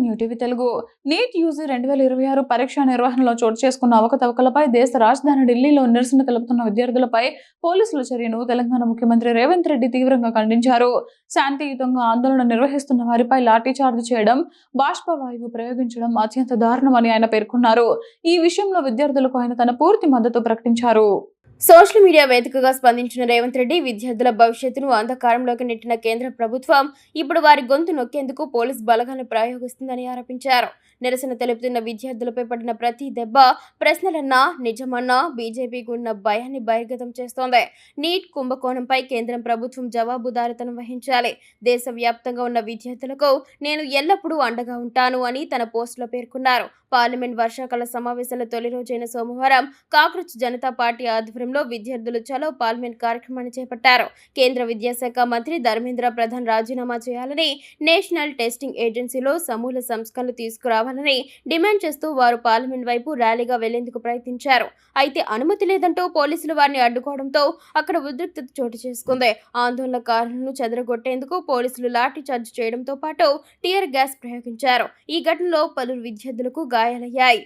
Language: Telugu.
New TV Telugu. NEET UG 2026 పరీక్ష నిర్వహణలో చోటు చేసుకున్న అవకతవకలపై దేశ రాజధాని ఢిల్లీలో నిరసన తెలుపుతున్న విద్యార్థులపై పోలీసుల చర్యను తెలంగాణ ముఖ్యమంత్రి రేవంత్ రెడ్డి తీవ్రంగా ఖండించారు. శాంతియుతంగా ఆందోళన నిర్వహిస్తున్న వారిపై లాఠీచార్జ్ చేయడం, బాష్పవాయువు ప్రయోగించడం అత్యంత దారుణమని ఆయన పేర్కొన్నారు. ఈ విషయంలో విద్యార్థులకు ఆయన తన పూర్తి మద్దతు ప్రకటించారు. సోషల్ మీడియా వేదికగా స్పందించిన రేవంత్ రెడ్డి విద్యార్థుల భవిష్యత్తును అంధకారంలోకి నెట్టిన కేంద్ర ప్రభుత్వం ఇప్పుడు వారి గొంతు నొక్కేందుకు పోలీస్ బలగాలను ప్రయోగిస్తుందని ఆరోపించారు. నిరసన తెలుపుతున్న విద్యార్థులపై పడిన ప్రతి దెబ్బ, ప్రశ్నలన్నా, నిజమన్నా బీజేపీకి ఉన్న భయాన్ని బహిర్గతం చేస్తోంది. నీట్ కుంభకోణంపై కేంద్రం ప్రభుత్వం జవాబుదారీతనం వహించాలి. దేశవ్యాప్తంగా ఉన్న విద్యార్థులకు నేను ఎల్లప్పుడూ అండగా ఉంటాను అని తన పోస్టులో పేర్కొన్నారు. పార్లమెంట్ వర్షాకాల సమావేశాల తొలి రోజైన సోమవారం కాంగ్రెస్ జనతా పార్టీ ఆధ్వర్యంలో విద్యార్థులు చలో పార్లమెంట్ కార్యక్రమాన్ని చేపట్టారు. కేంద్ర విద్యాశాఖ మంత్రి ధర్మేంద్ర ప్రధాన్ రాజీనామా చేయాలని, నేషనల్ టెస్టింగ్ ఏజెన్సీలో సమూల సంస్కరణలు తీసుకురావాలని డిమాండ్ చేస్తూ వారు పార్లమెంట్ వైపు ర్యాలీగా వెళ్లేందుకు ప్రయత్నించారు. అయితే అనుమతి లేదంటూ పోలీసులు వారిని అడ్డుకోవడంతో అక్కడ ఉద్రిక్తత చోటు చేసుకుంది. ఆందోళనకారులను చెదరగొట్టేందుకు పోలీసులు లాఠీ చార్జ్ చేయడంతో పాటు టియర్ గ్యాస్ ప్రయోగించారు. ఈ ఘటనలో పలువురు విద్యార్థులకు గాయాలయ్యాయి.